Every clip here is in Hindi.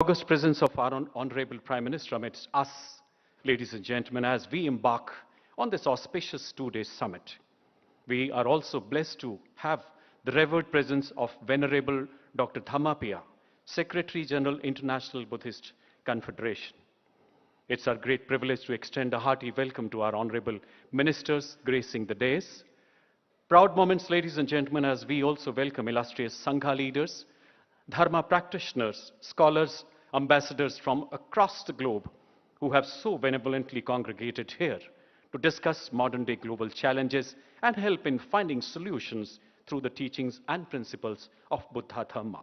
August presence of our Honorable Prime Minister amidst us, ladies and gentlemen, as we embark on this auspicious two-day summit. We are also blessed to have the revered presence of Venerable Dr. Dhammapaya, Secretary General, International Buddhist Confederation. It's our great privilege to extend a hearty welcome to our honorable ministers gracing the dais. Proud moments, ladies and gentlemen, as we also welcome illustrious Sangha leaders, Dharma practitioners, scholars, ambassadors from across the globe who have so benevolently congregated here to discuss modern-day global challenges and help in finding solutions through the teachings and principles of Buddha Dhamma.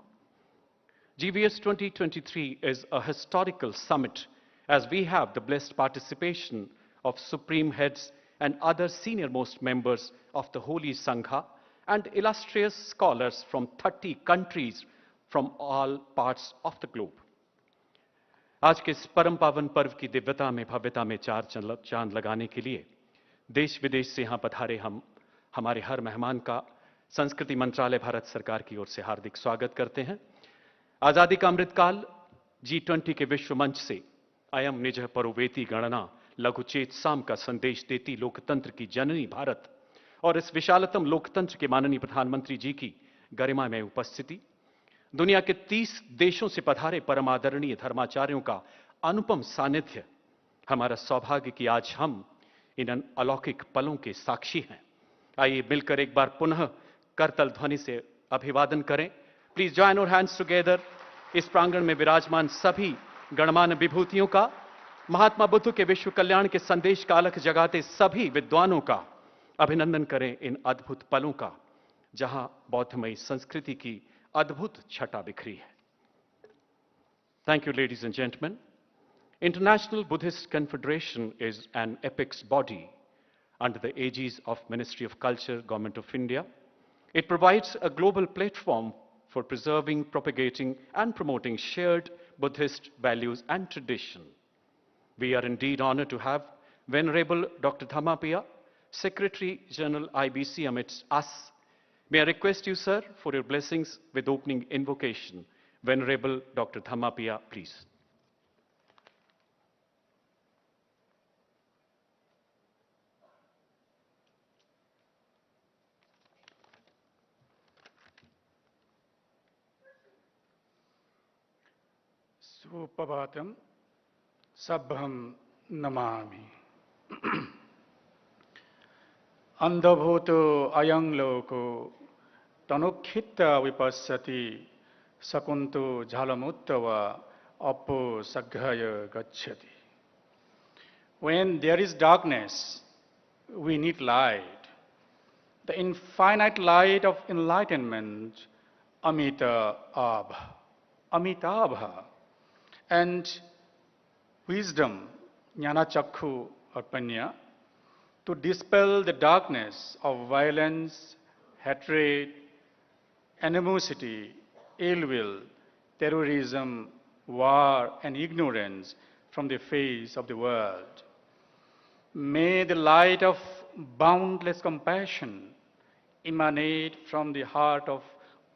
GVS 2023 is a historical summit as we have the blessed participation of supreme heads and other senior-most members of the Holy Sangha and illustrious scholars from 30 countries from all parts of the globe. आज के इस परम पावन पर्व की दिव्यता में भव्यता में चार चांद लगाने के लिए देश विदेश से यहाँ पधारे हम हमारे हर मेहमान का संस्कृति मंत्रालय भारत सरकार की ओर से हार्दिक स्वागत करते हैं। आजादी का अमृतकाल G20 के विश्व मंच से अयम निज परोवेति गणना लघुचेत साम का संदेश देती लोकतंत्र की जननी भारत और इस विशालतम लोकतंत्र के माननीय प्रधानमंत्री जी की गरिमा में उपस्थिति, दुनिया के 30 देशों से पधारे परम आदरणीय धर्माचार्यों का अनुपम सानिध्य, हमारा सौभाग्य कि आज हम इन अलौकिक पलों के साक्षी हैं। आइए मिलकर एक बार पुनः करतल ध्वनि से अभिवादन करें। Please join our hands together. इस प्रांगण में विराजमान सभी गणमान्य विभूतियों का, महात्मा बुद्ध के विश्व कल्याण के संदेश का अलख जगाते सभी विद्वानों का अभिनंदन करें इन अद्भुत पलों का, जहां बौद्धमयी संस्कृति की अद्भुत छटा बिखरी है। Thank you, ladies and gentlemen. International Buddhist Confederation is an apex body under the aegis of Ministry of Culture, Government of India. It provides a global platform for preserving, propagating, and promoting shared Buddhist values and tradition. We are indeed honored to have Venerable Dr. Dhammapaya, Secretary General IBC amidst us. May I request you, sir, for your blessings with opening invocation. Venerable Dr. Dhammapaya, please. Supavatam Sabbham Namami. Andhabhuto ayang loko tanukhitta vipassati sakunto jhalamuttava appo saghaya gacchati. When there is darkness, we need light. The infinite light of enlightenment, Amitabha. Amitabha. And wisdom, Jnana Chakhu Arpanya, to dispel the darkness of violence, hatred, animosity, ill will, terrorism, war, and ignorance from the face of the world. May the light of boundless compassion emanate from the heart of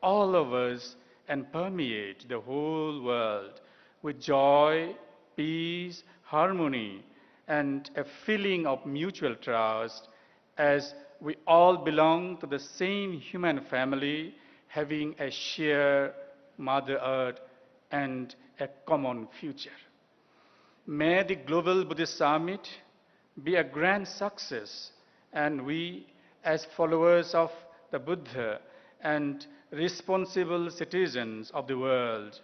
all of us and permeate the whole world with joy, peace, harmony, and a feeling of mutual trust as we all belong to the same human family, having a shared Mother Earth and a common future. May the Global Buddhist Summit be a grand success, and we, as followers of the Buddha and responsible citizens of the world,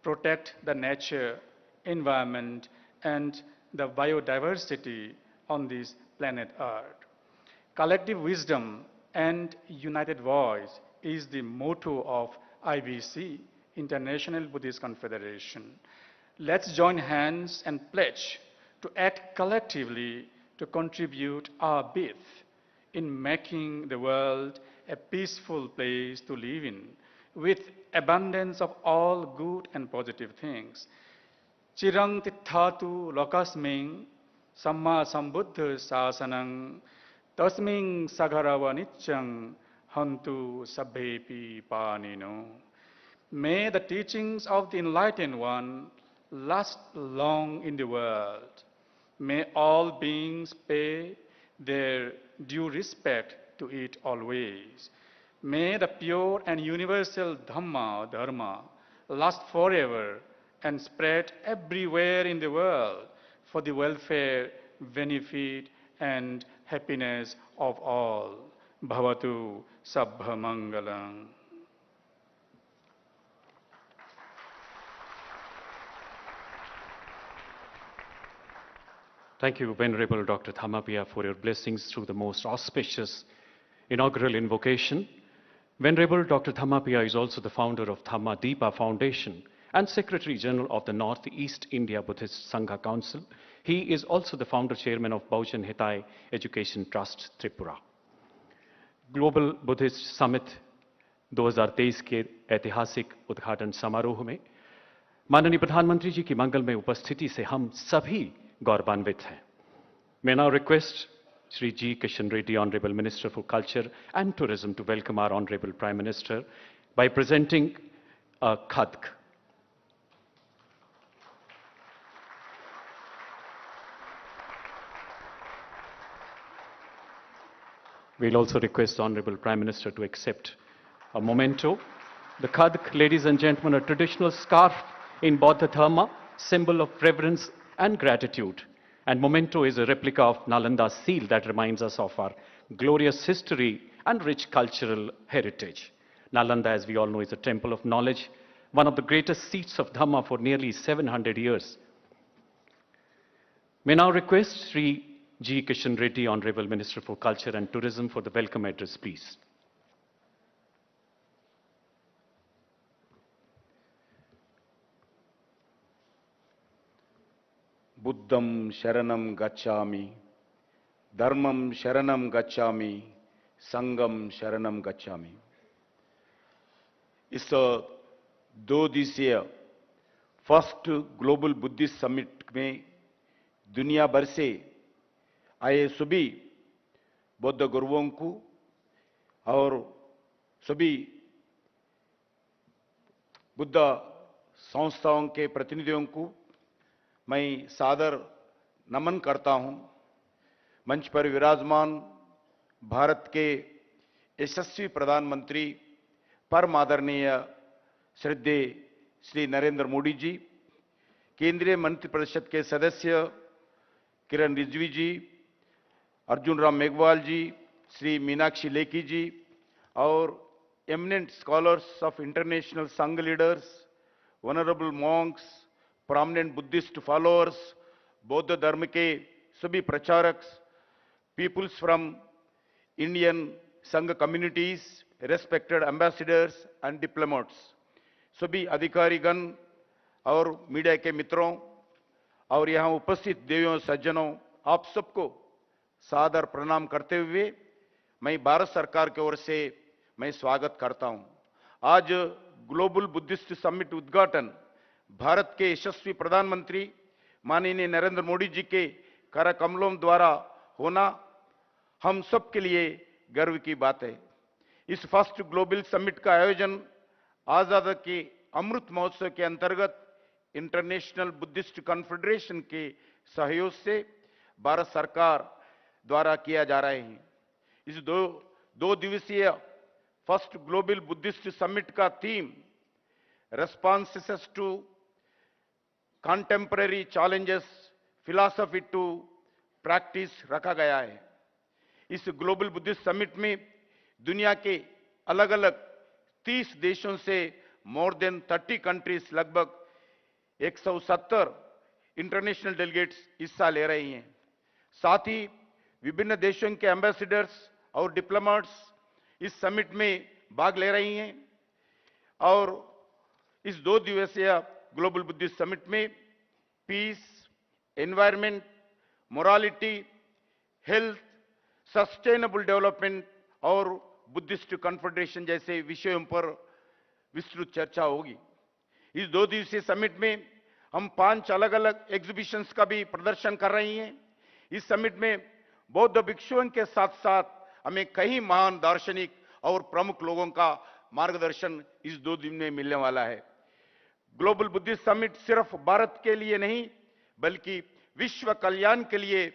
protect the nature, environment, and the biodiversity on this planet Earth. Collective wisdom and united voice is the motto of IBC, International Buddhist Confederation. Let's join hands and pledge to act collectively to contribute our bit in making the world a peaceful place to live in, with abundance of all good and positive things. Chirang tithatu lokasming samma sambuddha sasanang tasming sagarava nityang hantu sabbepi panino. May the teachings of the Enlightened One last long in the world. May all beings pay their due respect to it always. May the pure and universal Dhamma, Dharma, last forever and spread everywhere in the world for the welfare, benefit, and happiness of all. Bhavatu Sabbha Mangalam. Thank you, Venerable Dr. Thamapia, for your blessings through the most auspicious inaugural invocation. Venerable Dr. Thamapia is also the founder of Thamma Deepa Foundation and Secretary General of the Northeast India Buddhist Sangha Council. He is also the founder chairman of Baujan Hitai Education Trust, Tripura. Global Buddhist summit 2023 के ऐतिहासिक उद्घाटन समारोह में माननीय प्रधानमंत्री जी की मंगलमय उपस्थिति से हम सभी गौरवान्वित हैं. May now request Shri G. Kishan Reddy, Honorable Minister for Culture and Tourism, to welcome our Honorable Prime Minister by presenting a khadk. We'll also request the Honorable Prime Minister to accept a memento. The khadk, ladies and gentlemen, a traditional scarf in Bauddha Dharma, symbol of reverence and gratitude. And memento is a replica of Nalanda's seal that reminds us of our glorious history and rich cultural heritage. Nalanda, as we all know, is a temple of knowledge, one of the greatest seats of Dhamma for nearly 700 years. May now request Shri G. Kishan Reddy, Honorable Minister for Culture and Tourism, for the welcome address, please. Buddham Sharanam Gacchami, Dharmam Sharanam Gacchami, Sangam Sharanam Gacchami. इस 2 दिवसीय फर्स्ट ग्लोबल बुद्धिस्ट समिट में दुनिया भर से आए सभी बौद्ध गुरुओं को और सभी बुद्ध संस्थाओं के प्रतिनिधियों को मैं सादर नमन करता हूं. मंच पर विराजमान भारत के यशस्वी प्रधानमंत्री परम आदरणीय श्रद्धेय श्री नरेंद्र मोदी जी, केंद्रीय मंत्रिपरिषद के सदस्य किरण रिजवी जी, अर्जुन राम मेघवाल जी, श्री मीनाक्षी लेखी जी और eminent scholars of international Sangha leaders, venerable monks, prominent Buddhist followers, बौद्ध धर्म के सभी प्रचारक, peoples from Indian Sangha communities, respected ambassadors and diplomats, सभी अधिकारीगण और मीडिया के मित्रों और यहाँ उपस्थित देवियों सज्जनों, आप सबको सादर प्रणाम करते हुए मैं भारत सरकार की ओर से मैं स्वागत करता हूं. आज ग्लोबल बुद्धिस्ट समिट उद्घाटन भारत के यशस्वी प्रधानमंत्री माननीय नरेंद्र मोदी जी के कर कमलों द्वारा होना हम सब के लिए गर्व की बात है. इस फर्स्ट ग्लोबल समिट का आयोजन आजादी के अमृत महोत्सव के अंतर्गत इंटरनेशनल बुद्धिस्ट कॉन्फेडरेशन के सहयोग से भारत सरकार द्वारा किया जा रहा है. इस दो दिवसीय फर्स्ट ग्लोबल बुद्धिस्ट समिट का theme responses to contemporary challenges, philosophy to practice रखा गया है. इस ग्लोबल बुद्धिस्ट समिट में दुनिया के अलग अलग 30 देशों से मोर देन 30 कंट्रीज, लगभग 170 इंटरनेशनल डेलीगेट्स हिस्सा ले रही हैं. साथ ही विभिन्न देशों के एम्बेसडर्स और डिप्लोमेट्स इस समिट में भाग ले रही हैं और इस 2 दिवसीय ग्लोबल बुद्धिस्ट समिट में peace, environment, morality, health, sustainable development और बुद्धिस्ट कॉन्फेडरेशन जैसे विषयों पर विस्तृत चर्चा होगी. इस 2 दिवसीय समिट में हम 5 अलग अलग एग्जीबिशंस का भी प्रदर्शन कर रही हैं. इस समिट में बौद्ध भिक्षुओं के साथ साथ हमें कई महान दार्शनिक और प्रमुख लोगों का मार्गदर्शन इस 2 दिन में मिलने वाला है। ग्लोबल बुद्धिस्ट समिट सिर्फ भारत के लिए नहीं बल्कि विश्व कल्याण के लिए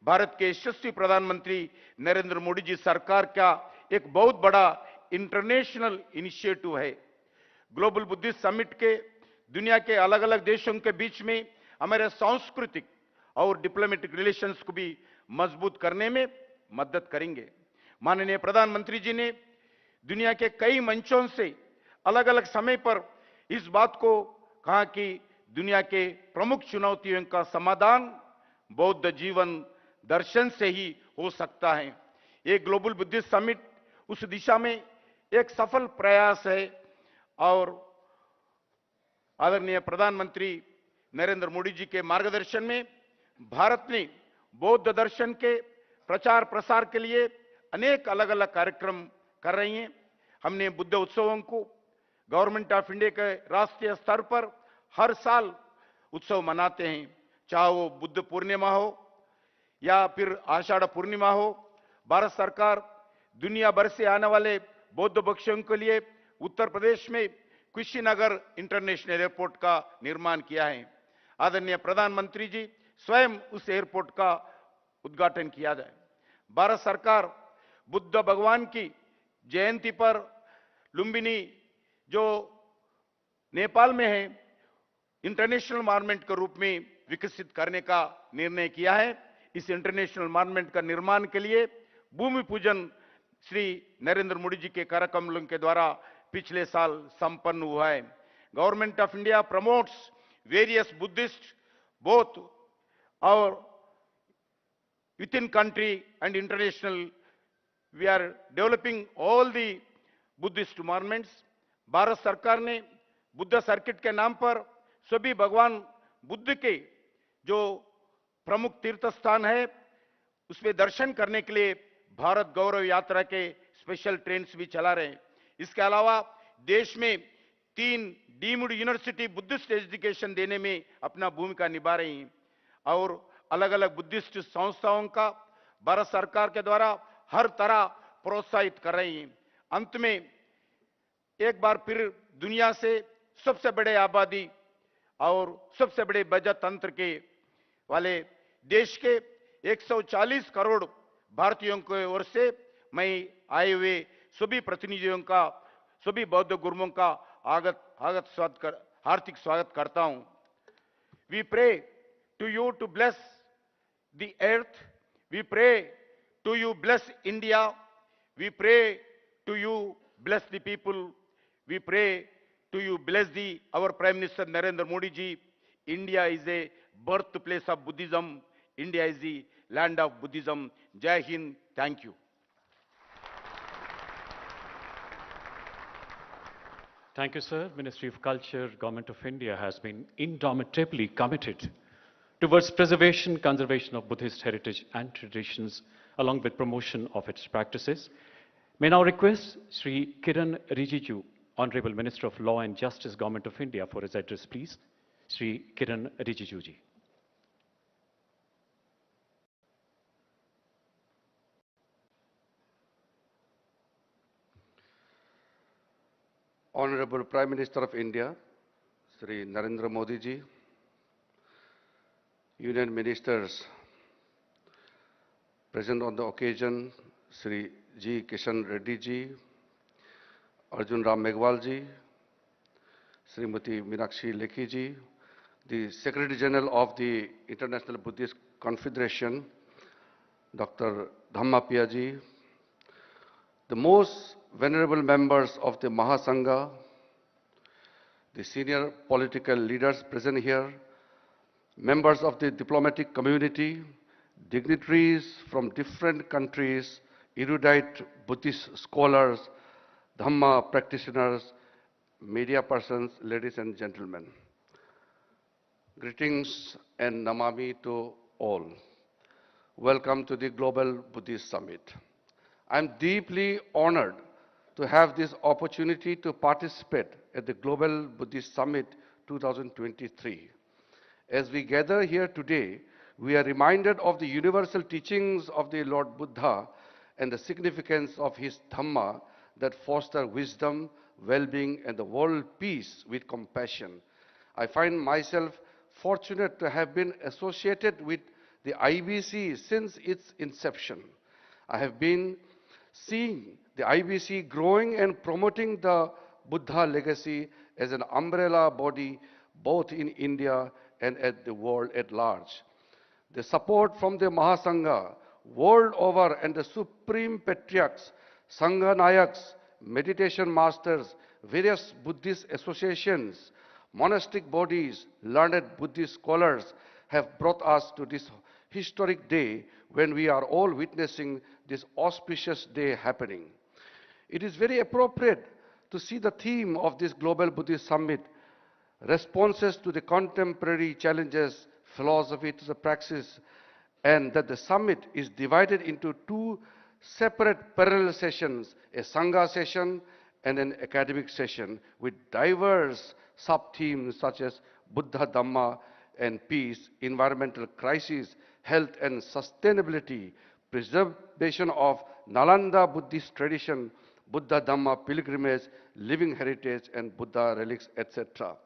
भारत के यशस्वी प्रधानमंत्री नरेंद्र मोदी जी सरकार का एक बहुत बड़ा इंटरनेशनल इनिशिएटिव है। ग्लोबल बुद्धिस्ट समिट के दुनिया के अलग अलग देशों के बीच में हमारे सांस्कृतिक और डिप्लोमेटिक रिलेशंस को भी मजबूत करने में मदद करेंगे। माननीय प्रधानमंत्री जी ने दुनिया के कई मंचों से अलग अलग समय पर इस बात को कहा कि दुनिया के प्रमुख चुनौतियों का समाधान बौद्ध जीवन दर्शन से ही हो सकता है। ये ग्लोबल बुद्धिस्ट समिट उस दिशा में एक सफल प्रयास है और आदरणीय प्रधानमंत्री नरेंद्र मोदी जी के मार्गदर्शन में भारत ने बौद्ध दर्शन के प्रचार प्रसार के लिए अनेक अलग अलग कार्यक्रम कर रही हैं। हमने बुद्ध उत्सवों को गवर्नमेंट ऑफ इंडिया के राष्ट्रीय स्तर पर हर साल उत्सव मनाते हैं, चाहे वो बुद्ध पूर्णिमा हो या फिर आषाढ़ पूर्णिमा हो। भारत सरकार दुनिया भर से आने वाले बौद्ध भिक्षुओं के लिए उत्तर प्रदेश में कुशीनगर इंटरनेशनल एयरपोर्ट का निर्माण किया है। आदरणीय प्रधानमंत्री जी स्वयं उस एयरपोर्ट का उद्घाटन किया जाए। भारत सरकार बुद्ध भगवान की जयंती पर लुम्बिनी जो नेपाल में है इंटरनेशनल मॉन्यूमेंट के रूप में विकसित करने का निर्णय किया है। इस इंटरनेशनल मॉन्यूमेंट का निर्माण के लिए भूमि पूजन श्री नरेंद्र मोदी जी के कार्यक्रमों के द्वारा पिछले साल संपन्न हुआ है। Government of India promotes various Buddhist both और within country and international. We are developing all the Buddhist monuments. Bharat सरकार ने बुद्ध सर्किट के नाम पर सभी भगवान बुद्ध के जो प्रमुख तीर्थ स्थान है उसमें दर्शन करने के लिए भारत गौरव यात्रा के स्पेशल ट्रेन्स भी चला रहे हैं। इसके अलावा देश में 3 डीम्ड यूनिवर्सिटी बुद्धिस्ट एजुकेशन देने में अपना भूमिका निभा रही हैं और अलग अलग बुद्धिस्ट संस्थाओं का भारत सरकार के द्वारा हर तरह प्रोत्साहित कर रही हैं। अंत में एक बार फिर दुनिया से सबसे बड़े आबादी और सबसे बड़े बजट तंत्र के वाले देश के 140 करोड़ भारतीयों की ओर से मैं आए हुए सभी प्रतिनिधियों का, सभी बौद्ध गुरुओं का हार्दिक स्वागत करता हूं। We pray to you to bless the earth, we pray to you bless India, we pray to you bless the people, we pray to you bless the our Prime Minister Narendra Modi ji. India is a birthplace of Buddhism, India is the land of Buddhism. Jai Hind, thank you. Thank you, sir. Ministry of Culture, Government of India has been indomitably committed towards preservation, conservation of Buddhist heritage and traditions, along with promotion of its practices. May now request Shri Kiran Rijiju, Honorable Minister of Law and Justice, Government of India, for his address, please. Shri Kiran Rijiju ji. Honorable Prime Minister of India, Shri Narendra Modi ji, Union Ministers present on the occasion, Shri G. Kishan Reddy ji, Arjun Ram Meghwal ji, Srimati Meenakshi Lekhi ji, the Secretary General of the International Buddhist Confederation, Dr. Dhammapaya ji, the most venerable members of the Mahasangha, the senior political leaders present here, members of the diplomatic community, dignitaries from different countries, erudite Buddhist scholars, Dhamma practitioners, media persons, ladies and gentlemen. Greetings and Namami to all. Welcome to the Global Buddhist Summit. I'm deeply honored to have this opportunity to participate at the Global Buddhist Summit 2023. As we gather here today, we are reminded of the universal teachings of the Lord Buddha and the significance of his Dhamma that foster wisdom, well-being, and the world peace with compassion. I find myself fortunate to have been associated with the IBC since its inception. I have been seeing the IBC growing and promoting the Buddha legacy as an umbrella body both in India and at the world at large. The support from the Mahasangha world over and the Supreme Patriarchs, Sangha Nayaks, meditation masters, various Buddhist associations, monastic bodies, learned Buddhist scholars have brought us to this historic day when we are all witnessing this auspicious day happening. It is very appropriate to see the theme of this Global Buddhist Summit, responses to the contemporary challenges, philosophy to the praxis, and that the summit is divided into two separate parallel sessions, a Sangha session and an academic session with diverse sub-themes such as Buddha, Dhamma and peace, environmental crisis, health and sustainability, preservation of Nalanda Buddhist tradition, Buddha Dhamma pilgrimage, living heritage and Buddha relics, etc.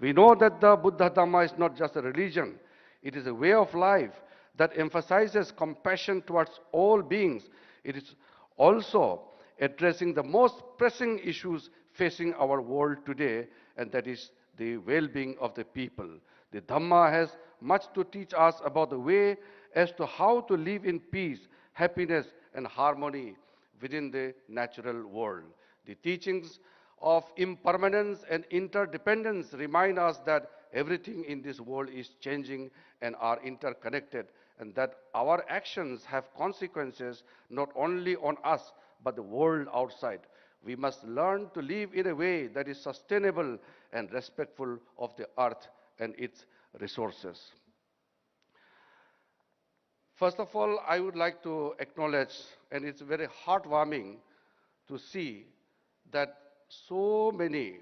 We know that the Buddha Dhamma is not just a religion, it is a way of life that emphasizes compassion towards all beings. It is also addressing the most pressing issues facing our world today, and that is the well-being of the people. The Dhamma has much to teach us about the way as to how to live in peace, happiness, and harmony within the natural world. The teachings of impermanence and interdependence remind us that everything in this world is changing and are interconnected, and that our actions have consequences not only on us, but the world outside. We must learn to live in a way that is sustainable and respectful of the earth and its resources. First of all, I would like to acknowledge, and it's very heartwarming to see that so many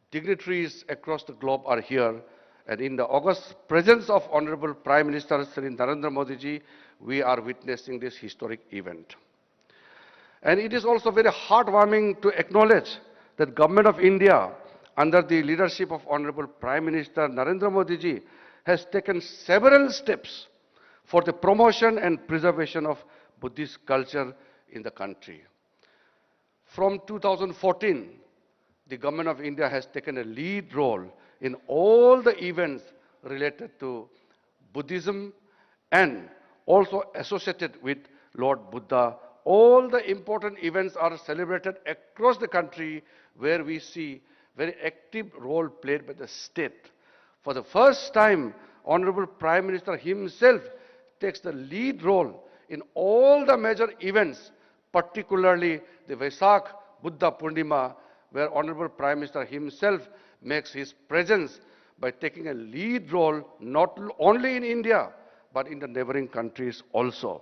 dignitaries across the globe are here, and in the august presence of Honorable Prime Minister Shri Narendra Modi ji, we are witnessing this historic event. And it is also very heartwarming to acknowledge that Government of India, under the leadership of Honorable Prime Minister Narendra Modi ji, has taken several steps for the promotion and preservation of Buddhist culture in the country. From 2014, the Government of India has taken a lead role in all the events related to Buddhism and also associated with Lord Buddha. All the important events are celebrated across the country, where we see very active role played by the state. For the first time, Honorable Prime Minister himself takes the lead role in all the major events, particularly the Vesak Buddha Purnima, where Honorable Prime Minister himself makes his presence by taking a lead role not only in India, but in the neighboring countries also.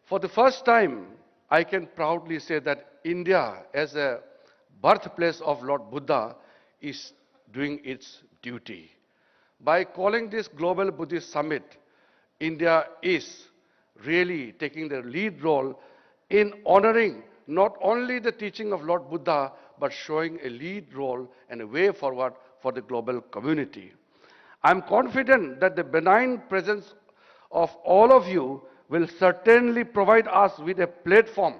For the first time, I can proudly say that India, as a birthplace of Lord Buddha, is doing its duty. By calling this Global Buddhist Summit, India is really taking the lead role in honoring not only the teaching of Lord Buddha, but showing a lead role and a way forward for the global community. I'm confident that the benign presence of all of you will certainly provide us with a platform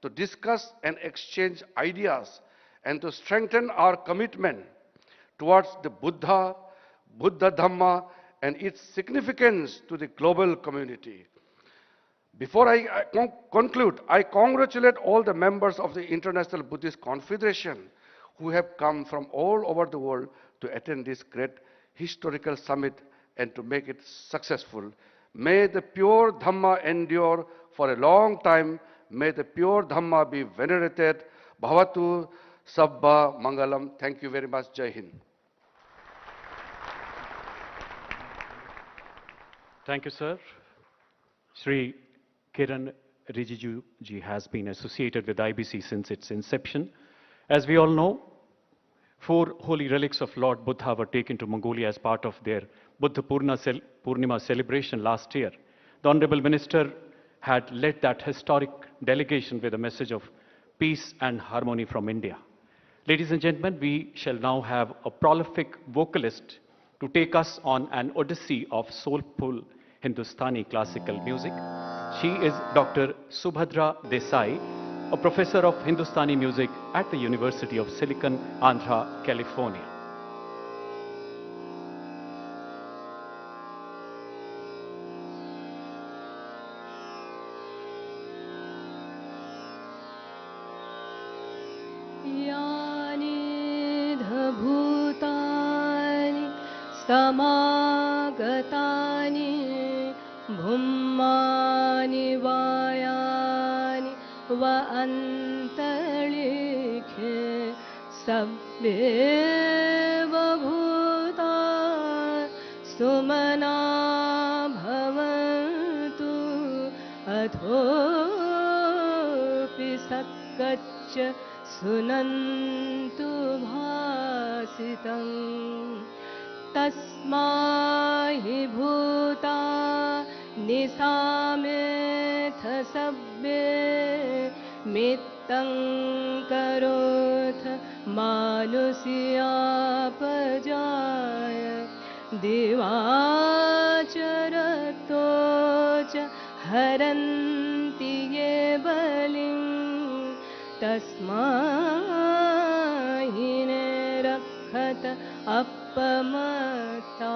to discuss and exchange ideas and to strengthen our commitment towards the Buddha, Buddha Dhamma, and its significance to the global community. Before I conclude, I congratulate all the members of the International Buddhist Confederation who have come from all over the world to attend this great historical summit and to make it successful. May the pure Dhamma endure for a long time. May the pure Dhamma be venerated. Bhavatu Sabba Mangalam. Thank you very much. Jai Hind. Thank you, sir. Shri Kiran Rijiju ji has been associated with IBC since its inception. As we all know, 4 holy relics of Lord Buddha were taken to Mongolia as part of their Buddha Purnima celebration last year. The Honorable Minister had led that historic delegation with a message of peace and harmony from India. Ladies and gentlemen, we shall now have a prolific vocalist to take us on an odyssey of soulful Hindustani classical music. She is Dr. Subhadra Desai, a professor of Hindustani music at the University of Silicon, Andhra, California. समागतानि भुम्मानि वायानि व अन्तरिक्षे सब्बेव भूता सुमना भवन्तु अथोऽपि सत्कच्च सुनन्तु भासितम् तस्माहि भूता निसामेथ सब्बे मित्तं करोथ मानुष्यापजाय दिवाचरतो च हरन्ति ये बलिं तस्माहि निरक्षत अपमता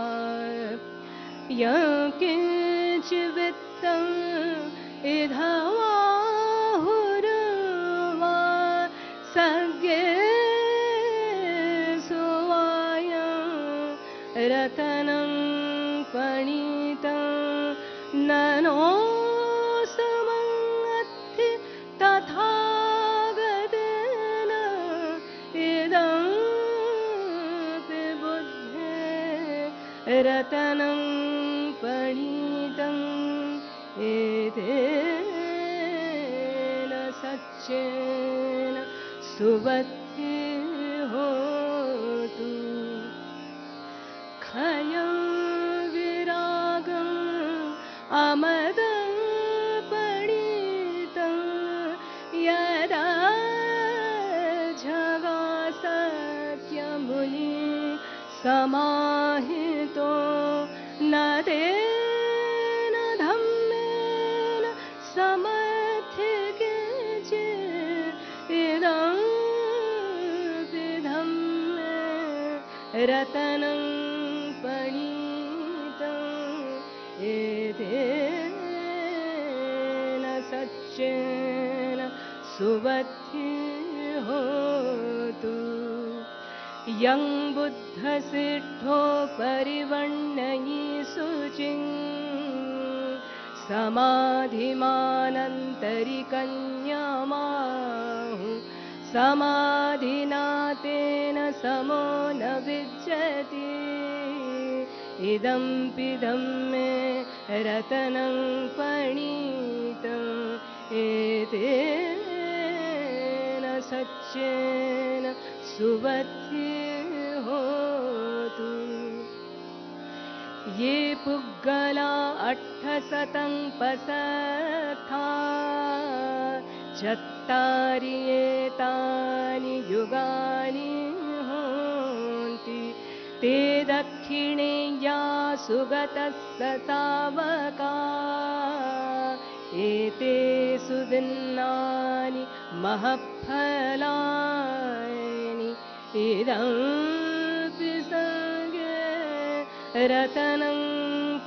यकिंचिवित्तं इधवाहुर्वा सज्ञे सुवायं रतनं पणितं ननो समंगति तथागतेन इदं रतनं पणितं एतेन सच्चेन सुबुद्धिर्होतु खयं विरागम् अमदं पणितं यदा जगासत्यमुनि समाहितो न तेन धम्मेन समर्थिके इदं धम्मे रतनं पणितं एतेन सच्चेन सुबुद्धिर्होतु यं बुद्धसिद्धो परिवर्णयि शुचिं समाधिमानन्तरिकन्यामाहु समाधिना तेन समो न विज्जति इदं पिदं मे रतनं पणितं एतेन सच्चेन सुबुद्धिर्होतु ये पुग्गला 800 पसथा चत्तारि एतानि युगानि होन्ति ते दक्षिणेया सुगतः तावका एते सुदिन्नानि महफलानि इदं संगे रतनं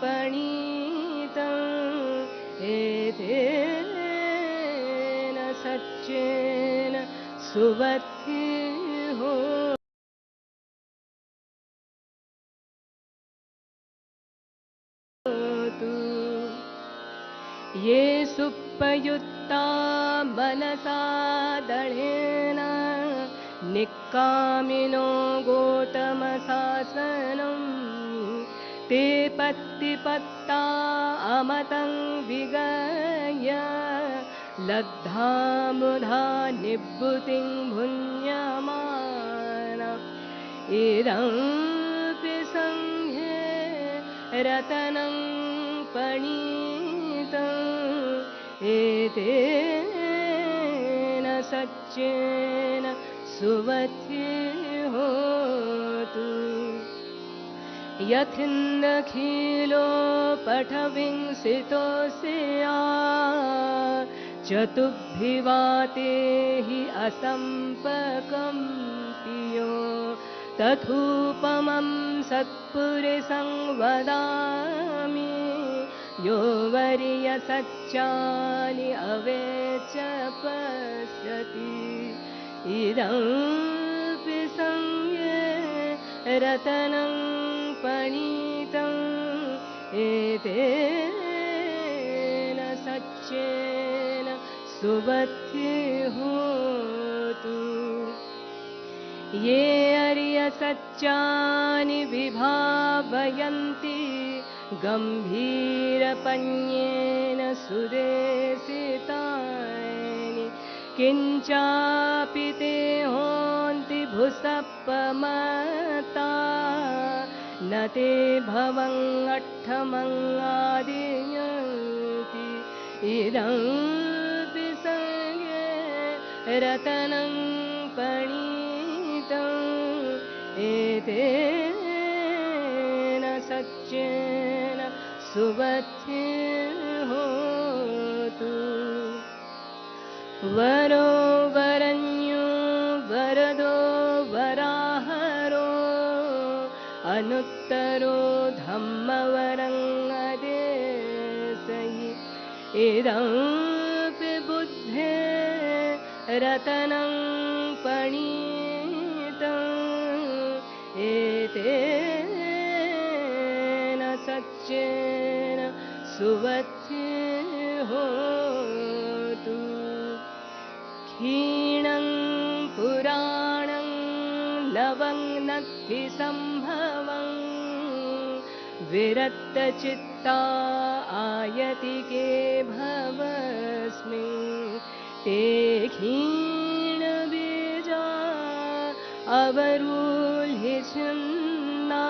पणितं एतेन सच्चेन सुबुद्धिर्होतु ये सुप्पयुक्ता मनसा दळेन निक्कामिनो गोतमशासनं ते पत्तिपत्ता अमतं विगय लब्धा मुधा निब्बुतिं भुञ्जमान इदं संघे रतनं पणितं एते सच्चेन सुवत्ति होतु यथिन्दखिलो पठविंसितोऽस्या चतुर्भिवाते हि असम्पकम्पियो तथूपमं सत्पुरुषं वदामि यो वर्यसच्चानि अवेच पश्यति इदमपि संज्ञे रतनं पणितम् एतेन सच्चेन सुवत्ति होतु ये अर्यसच्चानि विभावयन्ति गम्भीरपण्येन सुदेशितानि किञ्चापि ते होन्ति भुसप्पमता न ते भवङ्गठमङ्गादियन्ति इदमपि संज्ञे रतनं पणितम् एतेन सच्चेन सुवत्ति होतु वरो वरन्यो वरदो वराहरो अनुत्तरो धम्मवरङ्गदेशयि इदमपि बुद्धे रतनं पणितम् एतेन सच्चेन सुवत्ति होतु क्षीणं पुराणं लवं नक्ति सम्भवं विरक्तचित्ता आयतिके भवस्मिन् ते क्षीणबीजा अवरुह्यच्छन्ना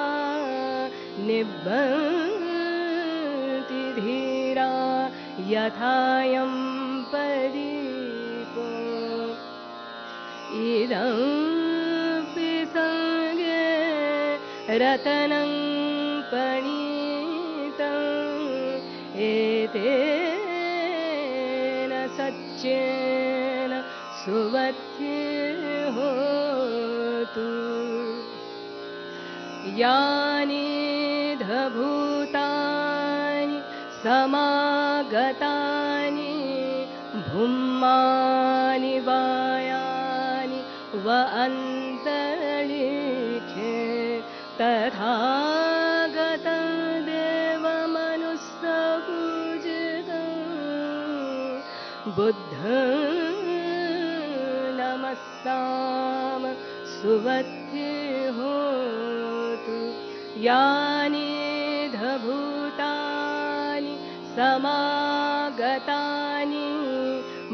निभ्रन्ति धीरा यथायं पदीपो इदमपि संज्ञे रतनं पणितम् एतेन सच्चेन सुवत्ति होतु यानि धभूतानि समागतानि भूमानि वायानि व अन्तरिक्षे तथागतं देवमनुस्सपूजितं बुद्धं नमस्ताम सुवत्ति होतु यानि धभूतानि समागतानि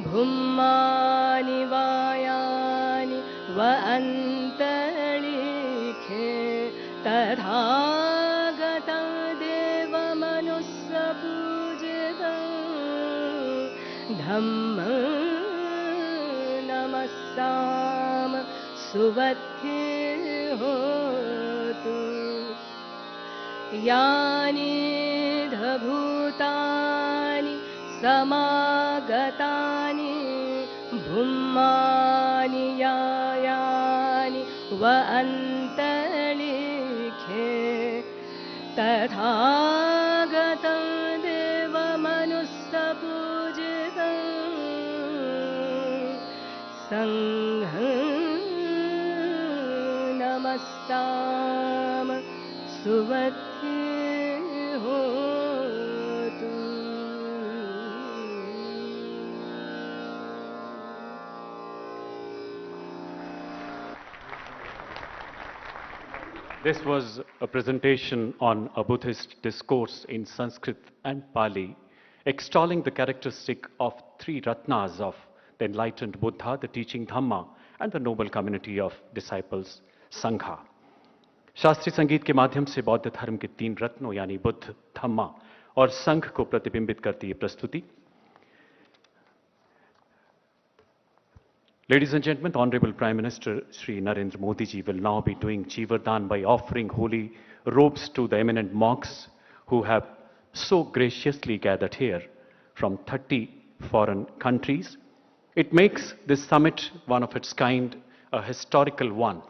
भूमानि वायानि व अन्तरिक्षे तथागतं देवमनुस्सपूजितं धम्मं नमस्ताम सुवत्ति होतु यानि धभूतानि समागतानि भूमानि यायानि व अन्तरिक्षे तथागतं देवमनुस्सपूजितं संघं नमस्ताम सुवत्ति होतु This was a presentation on a Buddhist discourse in Sanskrit and Pali, extolling the characteristic of three Ratnas of the enlightened Buddha, the teaching Dhamma, and the noble community of disciples, Sangha. शास्त्रीय संगीत के माध्यम से बौद्ध धर्म के तीन रत्नों यानी बुद्ध, धम्मा और संघ को प्रतिबिंबित करती ये प्रस्तुति Ladies and gentlemen, the Honorable Prime Minister Shri Narendra Modi ji will now be doing Jivardan by offering holy robes to the eminent monks who have so graciously gathered here from 30 foreign countries. It makes this summit one of its kind, a historical one.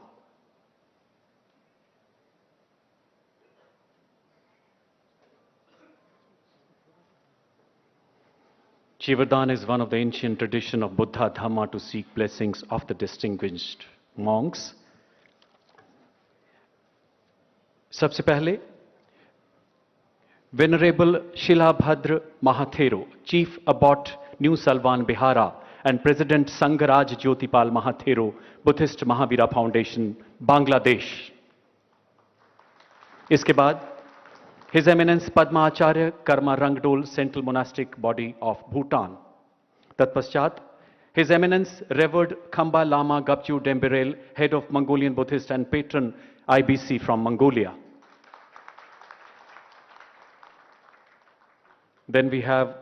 Jivardan is one of the ancient tradition of Buddha Dhamma to seek blessings of the distinguished monks. सबसे पहले Venerable Shilabhadra Mahathero, Chief Abbot New Salvan Bihara, and President Sangaraj Jyotipal Mahathero, Buddhist Mahavira Foundation, Bangladesh. इसके बाद His Eminence Padma Acharya Karma Rangdol, Central Monastic Body of Bhutan. तत्पश्चात His Eminence Revered Khamba Lama Gapchu Demberel, Head of Mongolian Buddhist and Patron IBC from Mongolia. Then we have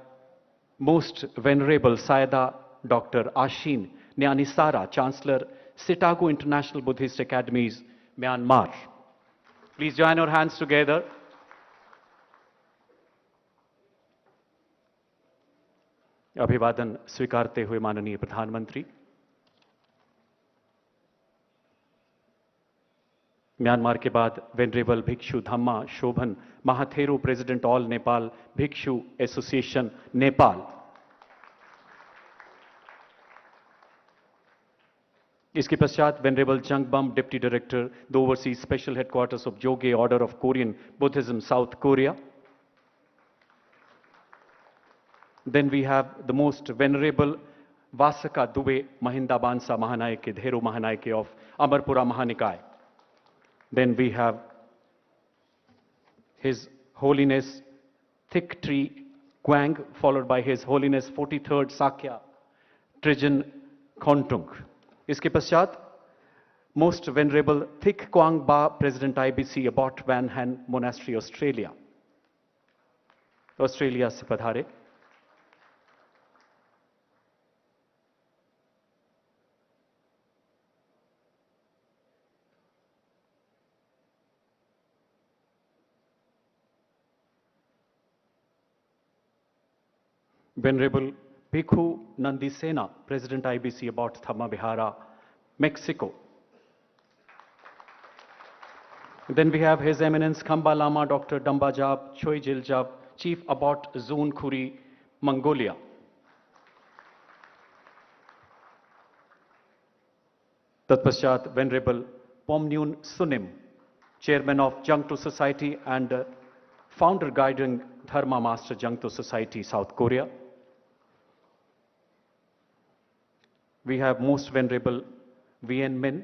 Most Venerable Sayadaw Dr. Ashin Nyanisara, Chancellor, Sitago International Buddhist Academies, Myanmar. Please join your hands together. अभिवादन स्वीकारते हुए माननीय प्रधानमंत्री, म्यांमार के बाद venerable bhikshu Dhamma Shobhan Mahathero, president all Nepal bhikshu association Nepal. इसके पश्चात venerable Jangbum, deputy director the overseas special headquarters of Jogye order of Korean Buddhism, South Korea. Then we have the most venerable Vasaka Dube Mahinda Bansa Mahanayake, Dhero Mahanayake of Amarpura Mahanikai. Then we have His Holiness Thick Tree Quang, followed by His Holiness 43rd Sakya Trijan Khontung. इसके पश्चात Most Venerable Thich Quang Ba, President IBC, Abbot Van Han Monastery, Australia. Australia से पधारे. Venerable Bhikkhu Nandi Sena, President IBC, Abbot Dhamma Vihara, Mexico. Then we have His Eminence Khamba Lama Dr. Dambajab Choi Jiljab, Chief Abbot Zun Khuri, Mongolia. तत्पश्चात Venerable Pomnyun Sunim, Chairman of Jangto Society and Founder Guiding Dharma Master Jangto Society, South Korea. We have Most Venerable VN Min,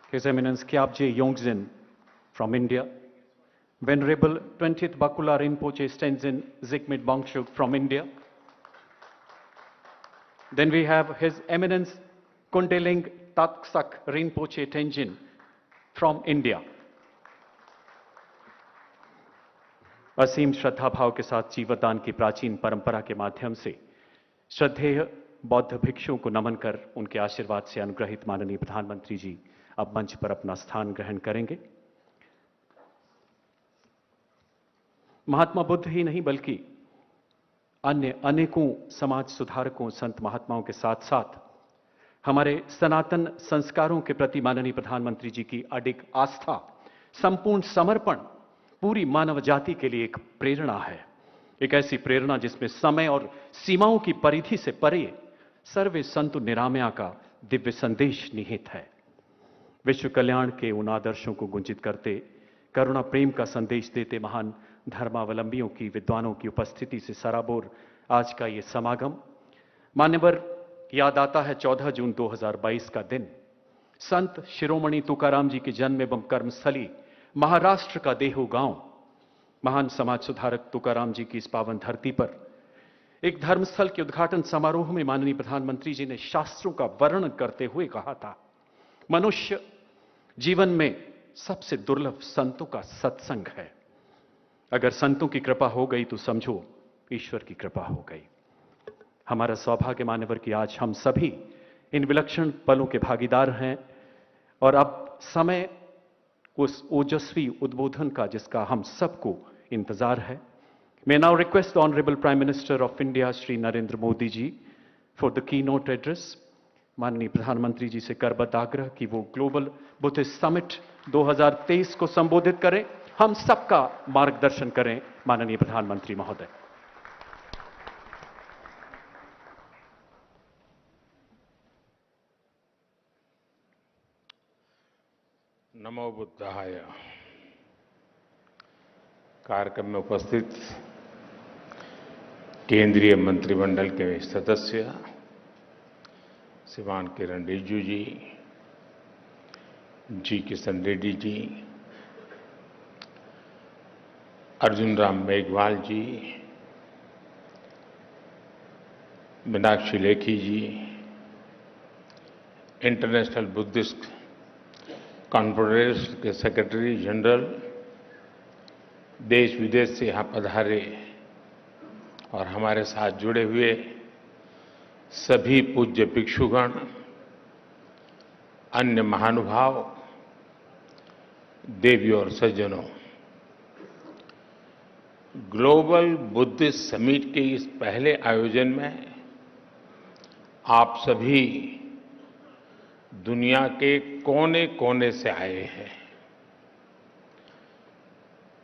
His Eminence Kyabje Yongzin from India, Venerable 20th Bakula Rinpoche Stenzin Zikmit Bangshuk from India. Then we have His Eminence Kundeling Tatsak Rinpoche Tenjin from India. असीम श्रद्धा भाव के साथ जीवदान की प्राचीन परंपरा के माध्यम से श्रद्धेय बौद्ध भिक्षुओं को नमन कर उनके आशीर्वाद से अनुग्रहित माननीय प्रधानमंत्री जी अब मंच पर अपना स्थान ग्रहण करेंगे. महात्मा बुद्ध ही नहीं बल्कि अन्य अनेकों समाज सुधारकों, संत महात्माओं के साथ साथ हमारे सनातन संस्कारों के प्रति माननीय प्रधानमंत्री जी की अडिग आस्था, संपूर्ण समर्पण पूरी मानव जाति के लिए एक प्रेरणा है. एक ऐसी प्रेरणा जिसमें समय और सीमाओं की परिधि से परे सर्वे संतु निरामया का दिव्य संदेश निहित है. विश्व कल्याण के उन आदर्शों को गुंजित करते, करुणा प्रेम का संदेश देते महान धर्मावलंबियों की, विद्वानों की उपस्थिति से सराबोर आज का ये समागम. मान्यवर, याद आता है 14 जून 2022 का दिन, संत शिरोमणि तुकाराम जी की जन्म एवं कर्मस्थली महाराष्ट्र का देहू गांव, महान समाज सुधारक तुकाराम जी की इस पावन धरती पर एक धर्मस्थल के उद्घाटन समारोह में माननीय प्रधानमंत्री जी ने शास्त्रों का वर्णन करते हुए कहा था, मनुष्य जीवन में सबसे दुर्लभ संतों का सत्संग है। अगर संतों की कृपा हो गई तो समझो ईश्वर की कृपा हो गई। हमारा सौभाग्य मान्यवर कि आज हम सभी इन विलक्षण पलों के भागीदार हैं और अब समय उस ओजस्वी उद्बोधन का जिसका हम सबको इंतजार है। May now request the Honorable Prime Minister of India, Shri Narendra Modi ji, for the keynote address. माननीय प्रधानमंत्री जी से करबद्ध आग्रह कि वो ग्लोबल बुद्धिस्ट समिट 2023 को संबोधित करें, हम सबका मार्गदर्शन करें। माननीय प्रधानमंत्री महोदय। नमो बुद्धाय। कार्यक्रम में उपस्थित केंद्रीय मंत्रिमंडल के सदस्य श्रीमान किरण रिजिजू जी, जी किशन रेड्डी जी, अर्जुन राम मेघवाल जी, मीनाक्षी लेखी जी, इंटरनेशनल बुद्धिस्ट कॉन्फ्रेंस के सेक्रेटरी जनरल, देश विदेश से यहाँ पधारे और हमारे साथ जुड़े हुए सभी पूज्य भिक्षुगण, अन्य महानुभाव, देवियों और सज्जनों, ग्लोबल बुद्धिस्ट समिट के इस पहले आयोजन में आप सभी दुनिया के कोने कोने से आए हैं।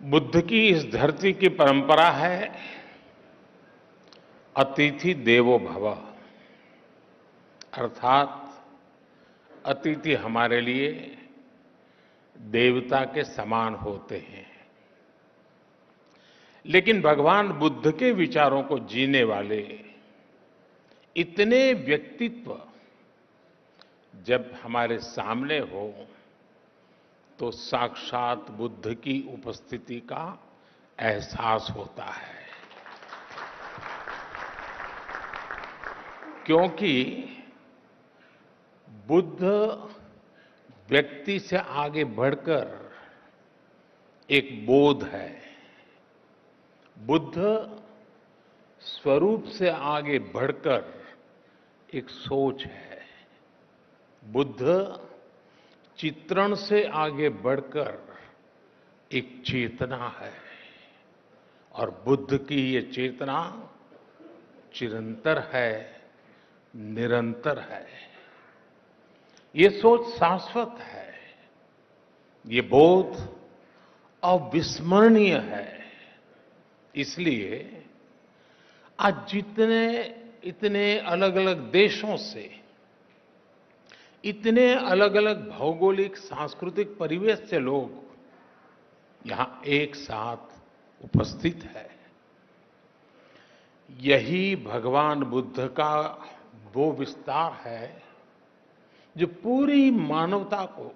बुद्ध की इस धरती की परंपरा है अतिथि देवो भव, अर्थात अतिथि हमारे लिए देवता के समान होते हैं। लेकिन भगवान बुद्ध के विचारों को जीने वाले इतने व्यक्तित्व जब हमारे सामने हो तो साक्षात बुद्ध की उपस्थिति का एहसास होता है, क्योंकि बुद्ध व्यक्ति से आगे बढ़कर एक बोध है, बुद्ध स्वरूप से आगे बढ़कर एक सोच है, बुद्ध चित्रण से आगे बढ़कर एक चेतना है और बुद्ध की ये चेतना चिरंतर है, निरंतर है। ये सोच शाश्वत है, ये बोध अविस्मरणीय है। इसलिए आज इतने अलग अलग देशों से, इतने अलग अलग भौगोलिक सांस्कृतिक परिवेश से लोग यहां एक साथ उपस्थित है, यही भगवान बुद्ध का वो विस्तार है जो पूरी मानवता को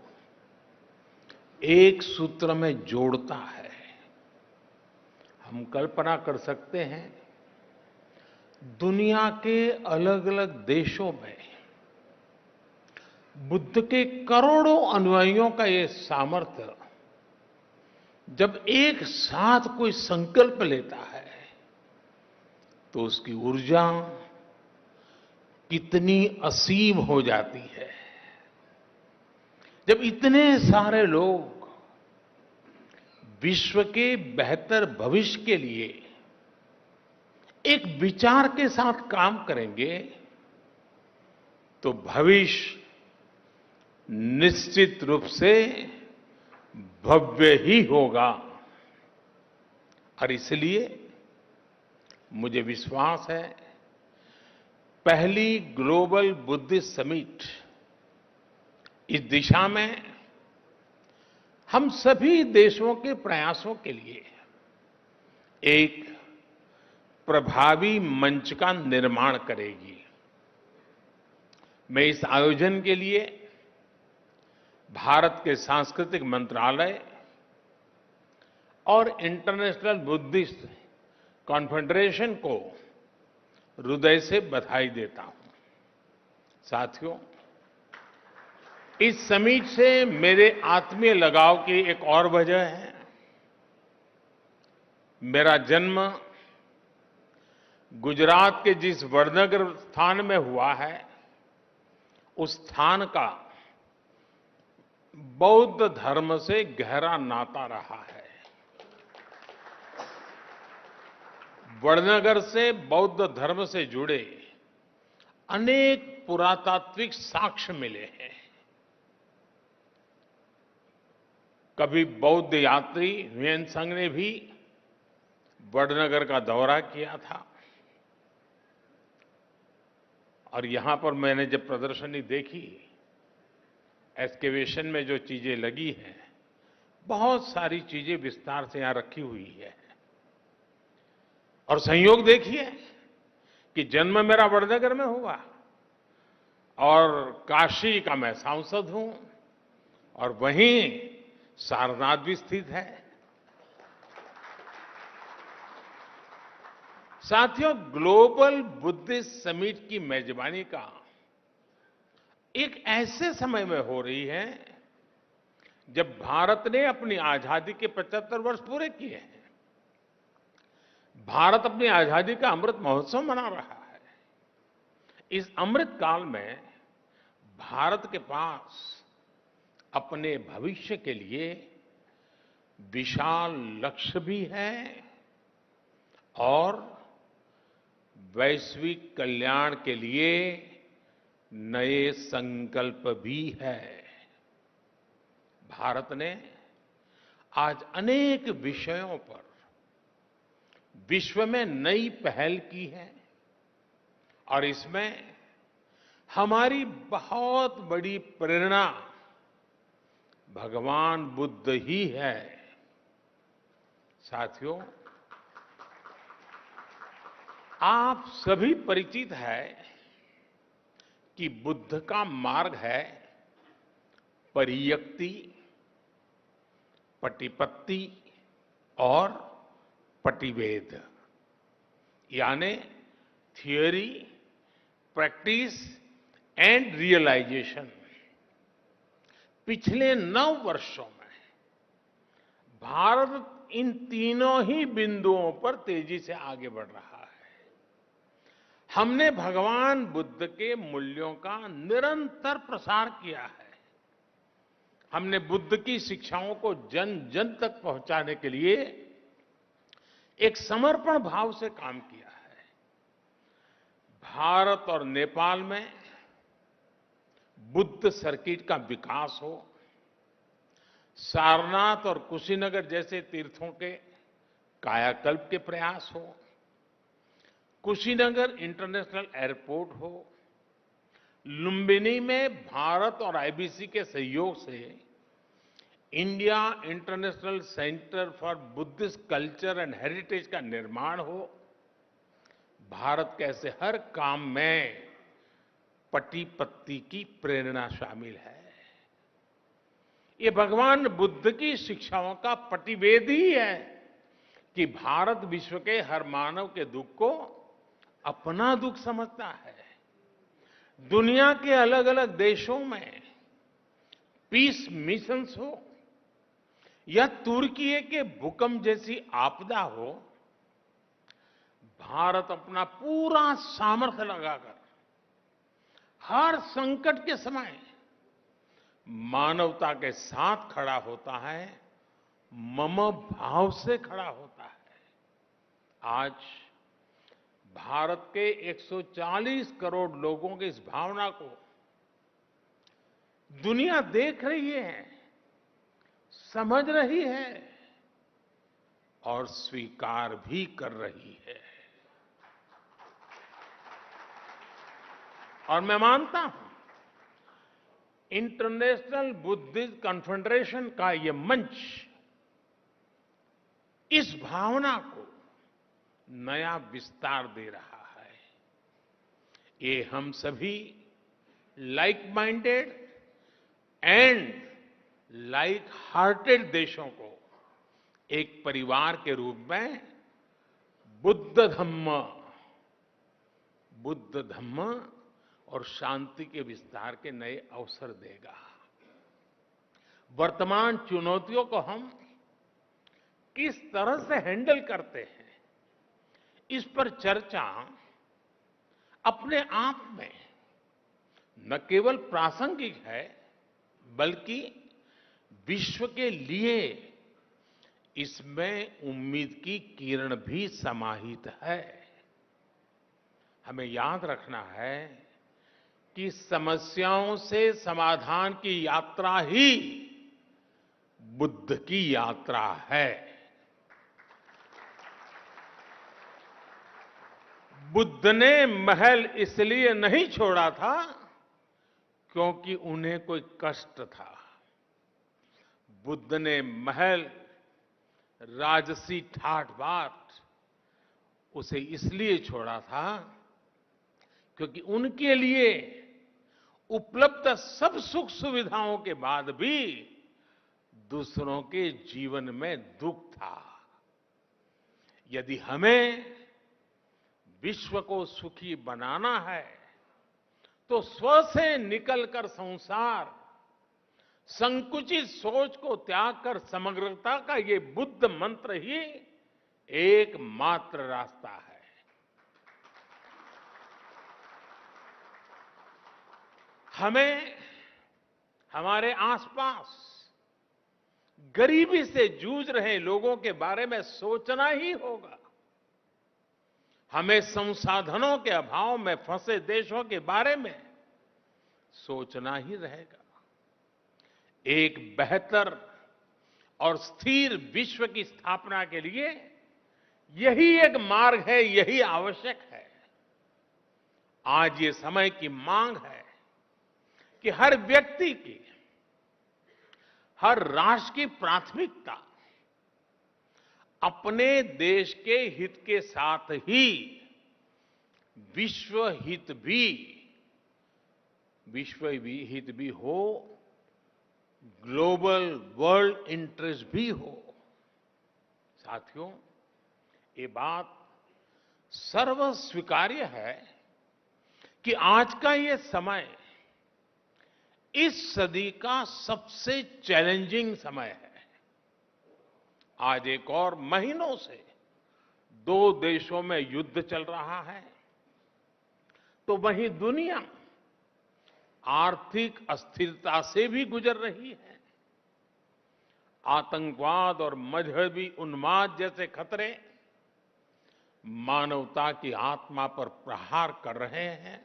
एक सूत्र में जोड़ता है। हम कल्पना कर सकते हैं दुनिया के अलग अलग देशों में बुद्ध के करोड़ों अनुयायियों का ये सामर्थ्य जब एक साथ कोई संकल्प लेता है तो उसकी ऊर्जा कितनी असीम हो जाती है। जब इतने सारे लोग विश्व के बेहतर भविष्य के लिए एक विचार के साथ काम करेंगे तो भविष्य निश्चित रूप से भव्य ही होगा। और इसलिए मुझे विश्वास है पहली ग्लोबल बुद्धिस्ट समिट इस दिशा में हम सभी देशों के प्रयासों के लिए एक प्रभावी मंच का निर्माण करेगी। मैं इस आयोजन के लिए भारत के सांस्कृतिक मंत्रालय और इंटरनेशनल बुद्धिस्ट कॉन्फेडरेशन को हृदय से बधाई देता हूं। साथियों, इस समिट से मेरे आत्मीय लगाव की एक और वजह है। मेरा जन्म गुजरात के जिस वडनगर स्थान में हुआ है, उस स्थान का बौद्ध धर्म से गहरा नाता रहा है। वडनगर से बौद्ध धर्म से जुड़े अनेक पुरातात्विक साक्ष्य मिले हैं। कभी बौद्ध यात्री ह्वेन संघ ने भी वडनगर का दौरा किया था और यहां पर मैंने जब प्रदर्शनी देखी, एक्सकेवेशन में जो चीजें लगी हैं, बहुत सारी चीजें विस्तार से यहां रखी हुई है। और संयोग देखिए कि जन्म मेरा वडनगर में हुआ और काशी का मैं सांसद हूं और वहीं सारनाथ भी स्थित है। साथियों, ग्लोबल बुद्धिस्ट समिट की मेजबानी का एक ऐसे समय में हो रही है जब भारत ने अपनी आजादी के 75 वर्ष पूरे किए हैं। भारत अपनी आजादी का अमृत महोत्सव मना रहा है। इस अमृत काल में भारत के पास अपने भविष्य के लिए विशाल लक्ष्य भी है और वैश्विक कल्याण के लिए नए संकल्प भी है। भारत ने आज अनेक विषयों पर विश्व में नई पहल की है और इसमें हमारी बहुत बड़ी प्रेरणा भगवान बुद्ध ही है। साथियों, आप सभी परिचित है कि बुद्ध का मार्ग है परियक्ति, पटिपत्ति और पटिवेद, यानी थियोरी, प्रैक्टिस एंड रियलाइजेशन। पिछले 9 वर्षों में भारत इन तीनों ही बिंदुओं पर तेजी से आगे बढ़ रहा है। हमने भगवान बुद्ध के मूल्यों का निरंतर प्रसार किया है। हमने बुद्ध की शिक्षाओं को जन जन तक पहुंचाने के लिए एक समर्पण भाव से काम किया है। भारत और नेपाल में बुद्ध सर्किट का विकास हो, सारनाथ और कुशीनगर जैसे तीर्थों के कायाकल्प के प्रयास हो, कुशीनगर इंटरनेशनल एयरपोर्ट हो, लुम्बिनी में भारत और आईबीसी के सहयोग से India international centre for Buddhist culture and heritage का निर्माण हो, भारत के ऐसे हर काम में पटिपत्ति की प्रेरणा शामिल है। ये भगवान बुद्ध की शिक्षाओं का पटिवेद ही है कि भारत विश्व के हर मानव के दुख को अपना दुख समझता है। दुनिया के अलग अलग देशों में पीस मिशंस हो या तुर्की के भूकंप जैसी आपदा हो, भारत अपना पूरा सामर्थ्य लगाकर हर संकट के समय मानवता के साथ खड़ा होता है, मम भाव से खड़ा होता है। आज भारत के 140 करोड़ लोगों की इस भावना को दुनिया देख रही है, समझ रही है और स्वीकार भी कर रही है। और मैं मानता हूं इंटरनेशनल बुद्धिस्ट कॉन्फेडरेशन का ये मंच इस भावना को नया विस्तार दे रहा है। ये हम सभी like minded and like hearted देशों को एक परिवार के रूप में बुद्ध धम्म बुद्ध धम्म और शांति के विस्तार के नए अवसर देगा। वर्तमान चुनौतियों को हम किस तरह से हैंडल करते हैं, इस पर चर्चा अपने आप में न केवल प्रासंगिक है, बल्कि विश्व के लिए इसमें उम्मीद की किरण भी समाहित है। हमें याद रखना है कि समस्याओं से समाधान की यात्रा ही बुद्ध की यात्रा है। बुद्ध ने महल इसलिए नहीं छोड़ा था क्योंकि उन्हें कोई कष्ट था। बुद्ध ने महल, राजसी ठाठ बाट उसे इसलिए छोड़ा था क्योंकि उनके लिए उपलब्ध सब सुख सुविधाओं के बाद भी दूसरों के जीवन में दुख था। यदि हमें विश्व को सुखी बनाना है तो स्व से निकलकर संसार, संकुचित सोच को त्याग कर समग्रता का ये बुद्ध मंत्र ही एकमात्र रास्ता है। हमें हमारे आसपास गरीबी से जूझ रहे लोगों के बारे में सोचना ही होगा। हमें संसाधनों के अभाव में फंसे देशों के बारे में सोचना ही रहेगा। एक बेहतर और स्थिर विश्व की स्थापना के लिए यही एक मार्ग है, यही आवश्यक है। आज ये समय की मांग है कि हर व्यक्ति की, हर राष्ट्र की प्राथमिकता अपने देश के हित के साथ ही विश्व हित भी हो, ग्लोबल वर्ल्ड इंटरेस्ट भी हो। साथियों, ये बात सर्वस्वीकार्य है कि आज का ये समय इस सदी का सबसे चैलेंजिंग समय है। आज एक और महीनों से दो देशों में युद्ध चल रहा है, तो वहीं दुनिया आर्थिक अस्थिरता से भी गुजर रही है। आतंकवाद और मजहबी उन्माद जैसे खतरे मानवता की आत्मा पर प्रहार कर रहे हैं।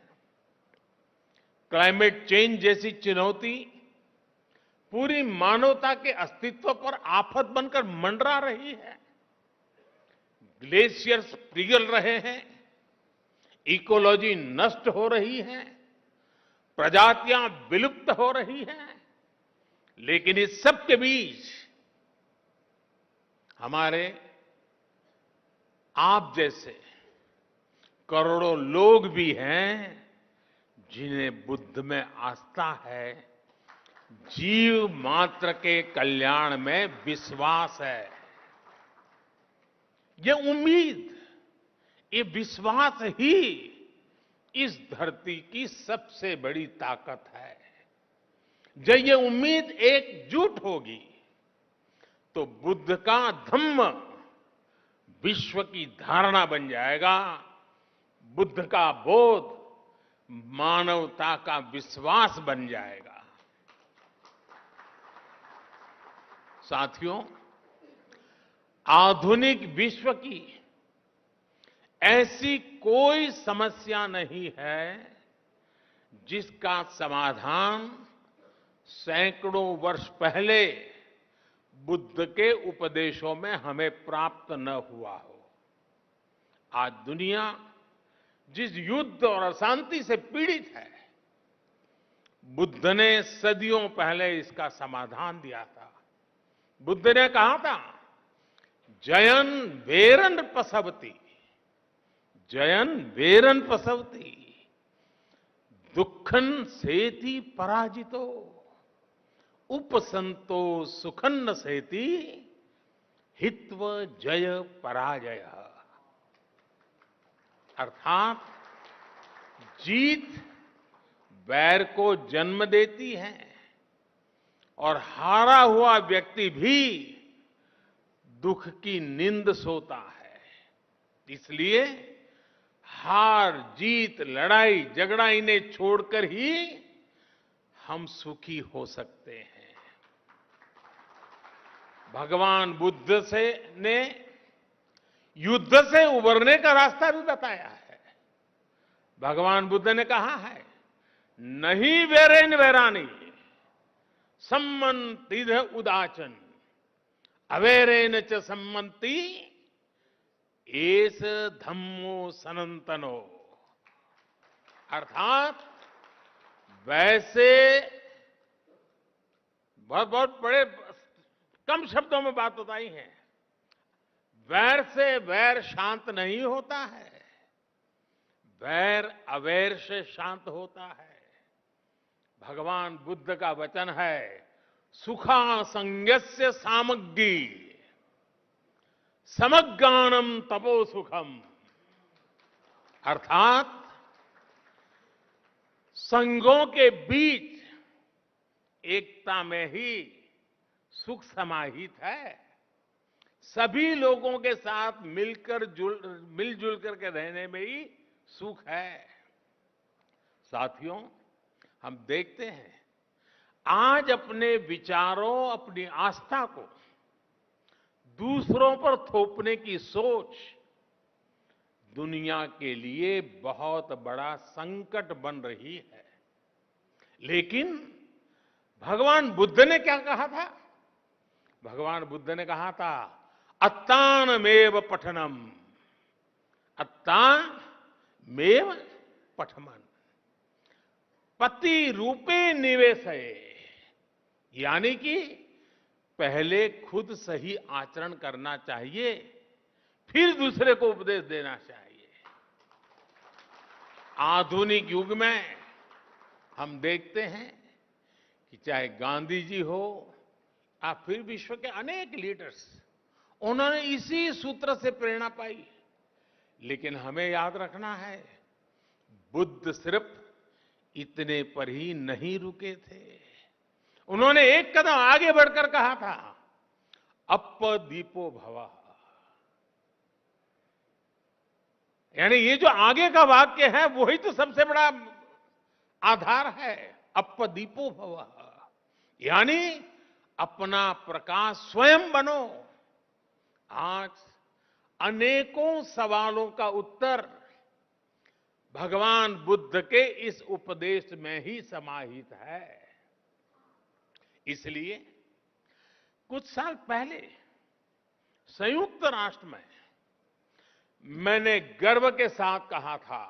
क्लाइमेट चेंज जैसी चुनौती पूरी मानवता के अस्तित्व पर आफत बनकर मंडरा रही है। ग्लेशियर्स पिघल रहे हैं, इकोलॉजी नष्ट हो रही है, प्रजातियां विलुप्त हो रही हैं। लेकिन इस सब के बीच हमारे आप जैसे करोड़ों लोग भी हैं जिन्हें बुद्ध में आस्था है, जीव मात्र के कल्याण में विश्वास है। ये उम्मीद, ये विश्वास ही इस धरती की सबसे बड़ी ताकत है। जब ये उम्मीद एकजुट होगी तो बुद्ध का धम्म विश्व की धारणा बन जाएगा, बुद्ध का बोध मानवता का विश्वास बन जाएगा। साथियों, आधुनिक विश्व की ऐसी कोई समस्या नहीं है जिसका समाधान सैकड़ों वर्ष पहले बुद्ध के उपदेशों में हमें प्राप्त न हुआ हो। आज दुनिया जिस युद्ध और अशांति से पीड़ित है, बुद्ध ने सदियों पहले इसका समाधान दिया था। बुद्ध ने कहा था, जयन वेरन पसवती, जयन वेरन पसवती, दुखन सेति पराजितो, उपसंतो सुखन्न सेति, हित्व जय पराजय। अर्थात जीत वैर को जन्म देती है और हारा हुआ व्यक्ति भी दुख की नींद सोता है। इसलिए हार जीत लड़ाई झगड़ा इन्हें छोड़कर ही हम सुखी हो सकते हैं। भगवान बुद्ध ने युद्ध से उबरने का रास्ता भी बताया है। भगवान बुद्ध ने कहा है, नहीं वेरेन वेरानी सम्मन्तिध उदाचन अवेरेन च सम्मन्ति एस धम्मो सनातनो। अर्थात वैसे बहुत बहुत बड़े कम शब्दों में बात बताई है, वैर से वैर शांत नहीं होता है, वैर अवैर से शांत होता है। भगवान बुद्ध का वचन है, सुखा संगस्य सामग्री समज्ञानम तपो सुखम। अर्थात संघों के बीच एकता में ही सुख समाहित है। सभी लोगों के साथ मिलजुल करके रहने में ही सुख है। साथियों, हम देखते हैं आज अपने विचारों, अपनी आस्था को दूसरों पर थोपने की सोच दुनिया के लिए बहुत बड़ा संकट बन रही है। लेकिन भगवान बुद्ध ने क्या कहा था? भगवान बुद्ध ने कहा था, अत्तानमेव पठनम, अत्तानमेव पठमन, पति रूपे निवेशय। यानी कि पहले खुद सही आचरण करना चाहिए, फिर दूसरे को उपदेश देना चाहिए। आधुनिक युग में हम देखते हैं कि चाहे गांधी जी हो या फिर विश्व के अनेक लीडर्स, उन्होंने इसी सूत्र से प्रेरणा पाई। लेकिन हमें याद रखना है, बुद्ध सिर्फ इतने पर ही नहीं रुके थे। उन्होंने एक कदम आगे बढ़कर कहा था, अपदीपो भवः। यानी ये जो आगे का वाक्य है वही तो सबसे बड़ा आधार है, अपदीपो भवः। यानी अपना प्रकाश स्वयं बनो। आज अनेकों सवालों का उत्तर भगवान बुद्ध के इस उपदेश में ही समाहित है। इसलिए कुछ साल पहले संयुक्त राष्ट्र में मैंने गर्व के साथ कहा था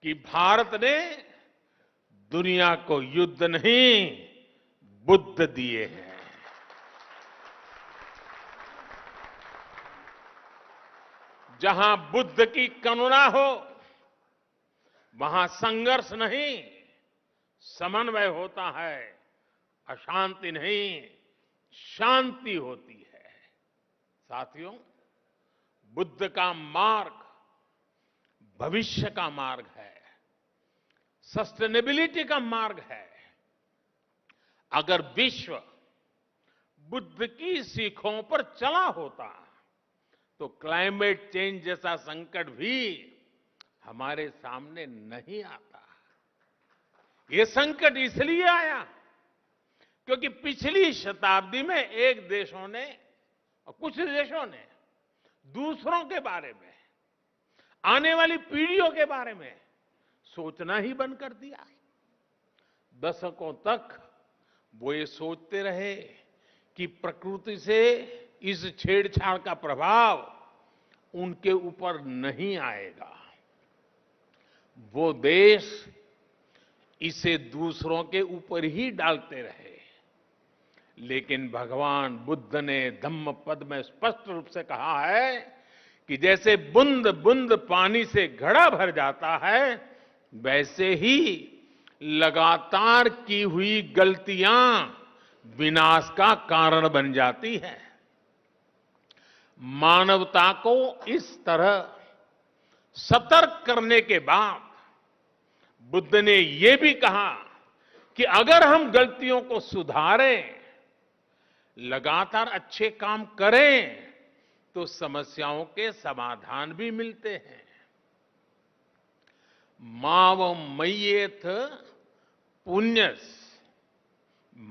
कि भारत ने दुनिया को युद्ध नहीं, बुद्ध दिए हैं। जहां बुद्ध की करुणा हो, वहां संघर्ष नहीं, समन्वय होता है। अशांति नहीं, शांति होती है। साथियों, बुद्ध का मार्ग भविष्य का मार्ग है, सस्टेनेबिलिटी का मार्ग है। अगर विश्व बुद्ध की सीखों पर चला होता तो क्लाइमेट चेंज जैसा संकट भी हमारे सामने नहीं आता। ये संकट इसलिए आया क्योंकि पिछली शताब्दी में एक देशों ने और कुछ देशों ने दूसरों के बारे में, आने वाली पीढ़ियों के बारे में सोचना ही बंद कर दिया। दशकों तक वो ये सोचते रहे कि प्रकृति से इस छेड़छाड़ का प्रभाव उनके ऊपर नहीं आएगा। वो देश इसे दूसरों के ऊपर ही डालते रहे। लेकिन भगवान बुद्ध ने धम्म पद में स्पष्ट रूप से कहा है कि जैसे बूंद बूंद पानी से घड़ा भर जाता है, वैसे ही लगातार की हुई गलतियां विनाश का कारण बन जाती है। मानवता को इस तरह सतर्क करने के बाद बुद्ध ने ये भी कहा कि अगर हम गलतियों को सुधारें, लगातार अच्छे काम करें, तो समस्याओं के समाधान भी मिलते हैं। माव मय्येथ पुण्यस,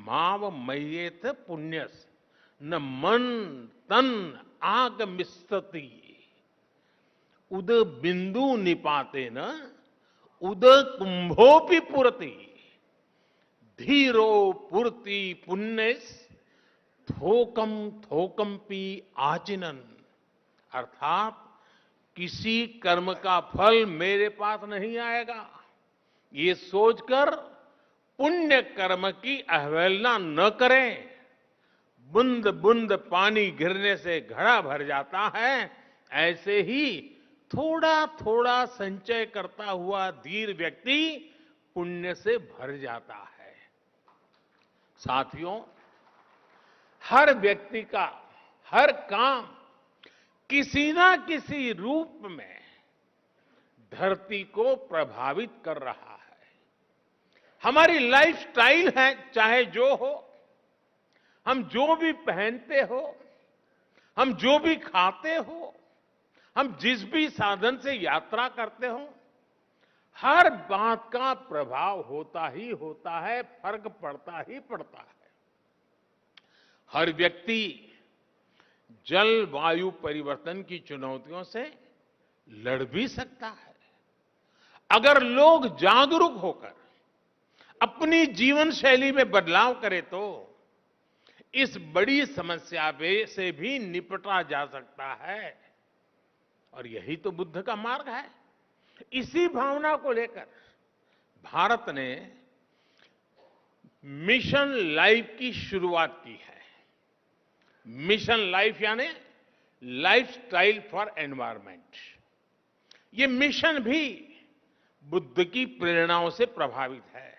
माव मय्येथ पुण्यस न मन तन आगमिष्यति उद बिंदु निपाते न उद कुंभोपि पुरति धीरो पुरति पुण्यस थोकम थोकमपि आचिनन। अर्थात किसी कर्म का फल मेरे पास नहीं आएगा, ये सोचकर पुण्य कर्म की अवहेलना न करें। बूंद बूंद पानी गिरने से घड़ा भर जाता है, ऐसे ही थोड़ा थोड़ा संचय करता हुआ धीर व्यक्ति पुण्य से भर जाता है। साथियों, हर व्यक्ति का हर काम किसी ना किसी रूप में धरती को प्रभावित कर रहा है। हमारी लाइफस्टाइल है, चाहे जो हो, हम जो भी पहनते हो, हम जो भी खाते हो, हम जिस भी साधन से यात्रा करते हो, हर बात का प्रभाव होता ही होता है, फर्क पड़ता ही पड़ता है। हर व्यक्ति जलवायु परिवर्तन की चुनौतियों से लड़ भी सकता है। अगर लोग जागरूक होकर अपनी जीवन शैली में बदलाव करें तो इस बड़ी समस्या से भी निपटा जा सकता है। और यही तो बुद्ध का मार्ग है। इसी भावना को लेकर भारत ने मिशन लाइफ की शुरुआत की है। मिशन लाइफ यानी लाइफस्टाइल फॉर एनवायरनमेंट। ये मिशन भी बुद्ध की प्रेरणाओं से प्रभावित है,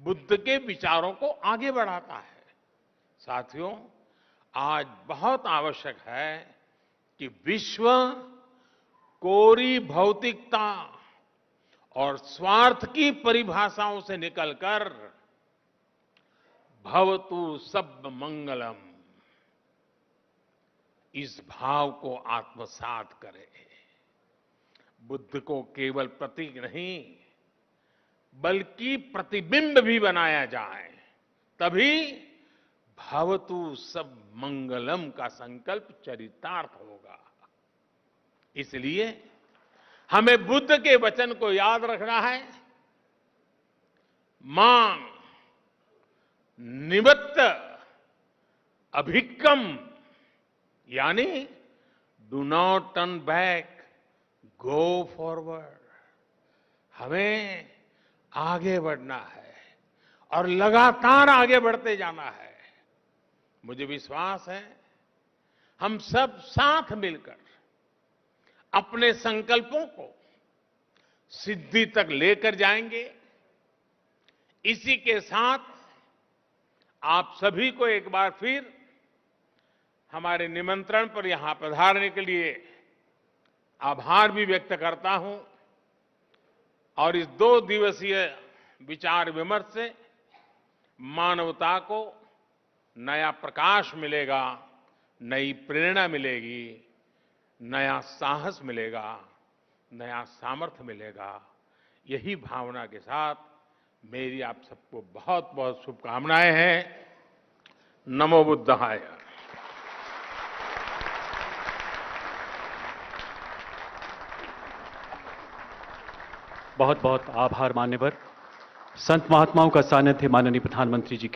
बुद्ध के विचारों को आगे बढ़ाता है। साथियों, आज बहुत आवश्यक है कि विश्व कोरी भौतिकता और स्वार्थ की परिभाषाओं से निकलकर भवतु सब मंगलम, इस भाव को आत्मसात करे। बुद्ध को केवल प्रतीक नहीं बल्कि प्रतिबिंब भी बनाया जाए, तभी भवतु सब मंगलम का संकल्प चरितार्थ होगा। इसलिए हमें बुद्ध के वचन को याद रखना है। मां निवत्त अभिक्कम, यानी do not turn back, go forward. हमें आगे बढ़ना है और लगातार आगे बढ़ते जाना है। मुझे विश्वास है हम सब साथ मिलकर अपने संकल्पों को सिद्धि तक लेकर जाएंगे। इसी के साथ आप सभी को एक बार फिर हमारे निमंत्रण पर यहां पधारने के लिए आभार भी व्यक्त करता हूं और इस 2 दिवसीय विचार विमर्श से मानवता को नया प्रकाश मिलेगा, नई प्रेरणा मिलेगी, नया साहस मिलेगा, नया सामर्थ्य मिलेगा। यही भावना के साथ मेरी आप सबको बहुत बहुत शुभकामनाएं हैं। नमो बुद्धाय। बहुत बहुत आभार मान्यवर। संत महात्माओं का सानिध्य माननीय प्रधानमंत्री जी के